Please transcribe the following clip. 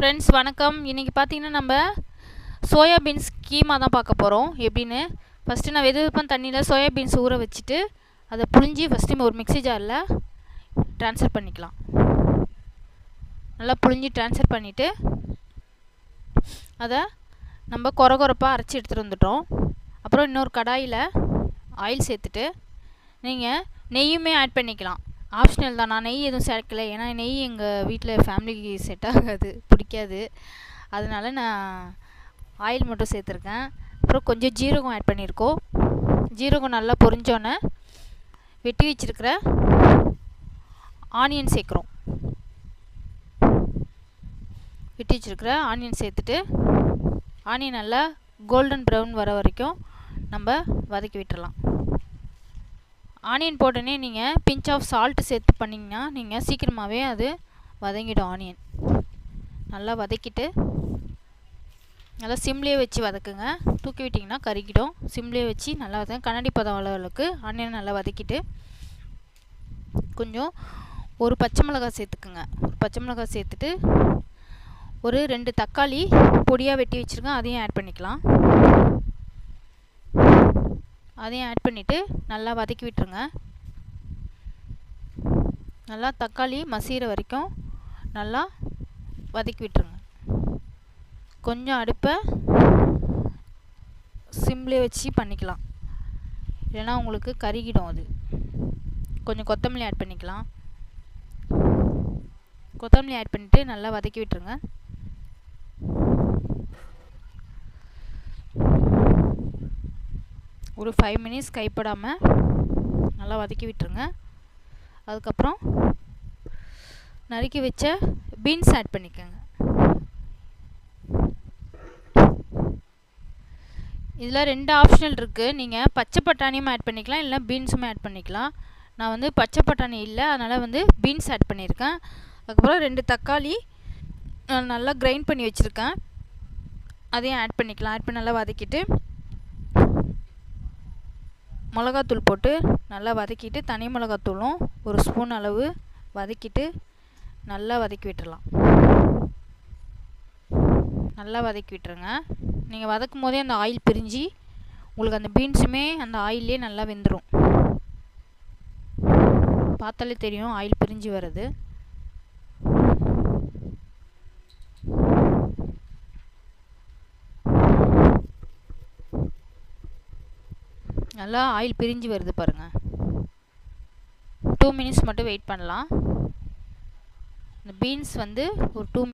Friends வணக்கம். இன்றைக்கி பார்த்தீங்கன்னா நம்ம சோயாபீன்ஸ் கீமா தான் பார்க்க போகிறோம். எப்படின்னு ஃபஸ்ட்டு நான் வெதுவெப்பம் தண்ணியில் சோயாபீன்ஸ் ஊற வச்சுட்டு அதை புழிஞ்சி ஃபஸ்ட்டு ஒரு மிக்ஸி ஜாரில் ட்ரான்ஸ்ஃபர் பண்ணிக்கலாம். நல்லா புழிஞ்சி ட்ரான்ஸ்ஃபர் பண்ணிவிட்டு அதை நம்ம கொரகொரப்பாக அரைச்சி எடுத்துகிட்டு வந்துட்டோம். அப்புறம் இன்னொரு கடாயில் ஆயில் சேர்த்துட்டு நீங்கள் நெய்யுமே ஆட் பண்ணிக்கலாம். ஆப்ஷனல் தான். நான் நெய் எதுவும் சேர்க்கலை, ஏன்னா நெய் எங்கள் வீட்டில் ஃபேமிலிக்கு செட் ஆகாது, பிடிக்காது. அதனால் நான் ஆயில் மட்டும் சேர்த்துருக்கேன். அப்புறம் கொஞ்சம் ஜீரகம் ஆட் பண்ணியிருக்கோம். ஜீரகம் நல்லா பொரிஞ்சோன்னே வெட்டி வச்சுருக்கிற ஆனியன் சேர்க்குறோம். வெட்டி வச்சுருக்கிற ஆனியன் சேர்த்துட்டு ஆனியன் நல்லா கோல்டன் ப்ரௌன் வர வரைக்கும் நம்ம வதக்கி விட்டுறலாம். ஆனியன் போட்டோன்னே நீங்கள் பிஞ்ச் ஆஃப் சால்ட்டு சேர்த்து பண்ணிங்கன்னா நீங்கள் சீக்கிரமாகவே அது வதங்கிடும். ஆனியன் நல்லா வதக்கிட்டு நல்லா சிம்லேயே வச்சு வதக்குங்க. தூக்கி விட்டிங்கன்னா கருகிடும். சிம்லேயே வச்சு நல்லா கண்ணாடி பதம் அளவுக்கு ஆனியன் நல்லா வதக்கிட்டு கொஞ்சம் ஒரு பச்சை மிளகாய் சேர்த்துக்குங்க. ஒரு பச்சை மிளகாய் சேர்த்துட்டு ஒரு 2 தக்காளி பொடியாக வெட்டி வச்சுருக்கேன், அதையும் ஆட் பண்ணிக்கலாம். அதையும் ஆட் பண்ணிவிட்டு நல்லா வதக்கி விட்டுருங்க. நல்லா தக்காளி மசிகிற வரைக்கும் நல்லா வதக்கி விட்டுருங்க. கொஞ்சம் அடுப்பை சிம்லேயே வச்சு பண்ணிக்கலாம், இல்லைன்னா உங்களுக்கு கருகிடும் அது. கொஞ்சம் கொத்தமல்லி ஆட் பண்ணிக்கலாம். கொத்தமல்லி ஆட் பண்ணிவிட்டு நல்லா வதக்கி விட்டுருங்க. ஒரு 5 மினிட்ஸ் கைப்படாமல் நல்லா வதக்கி விட்டுருங்க. அதுக்கப்புறம் நறுக்கி வச்ச பீன்ஸ் ஆட் பண்ணிக்கோங்க. இதில் 2 ஆப்ஷனல் இருக்குது. நீங்கள் பச்சை பட்டாணியும் ஆட் பண்ணிக்கலாம், இல்லை பீன்ஸுமே ஆட் பண்ணிக்கலாம். நான் வந்து பச்சை பட்டாணி இல்லை, அதனால் பீன்ஸ் ஆட் பண்ணியிருக்கேன். அதுக்கப்புறம் 2 தக்காளி நல்லா கிரைண்ட் பண்ணி வச்சுருக்கேன், அதையும் ஆட் பண்ணிக்கலாம். ஆட் பண்ணி நல்லா வதக்கிட்டு மிளகாத்தூள் போட்டு நல்லா வதக்கிட்டு தனி மிளகாத்தூளும் 1 ஸ்பூன் அளவு வதக்கிட்டு நல்லா வதக்கி விட்டுடலாம். நல்லா வதக்கி விட்டுருங்க. நீங்கள் வதக்கும் போதே அந்த ஆயில் பிரிஞ்சு உங்களுக்கு அந்த பீன்ஸுமே அந்த ஆயிலே நல்லா வெந்துடும். பார்த்தாலே தெரியும் ஆயில் பிரிஞ்சு வர்றது. நல்லா ஆயில் பிரிஞ்சு வருது பாருங்கள். 2 மினிட்ஸ் மட்டும் வெயிட் பண்ணலாம். இந்த பீன்ஸ் ஒரு 2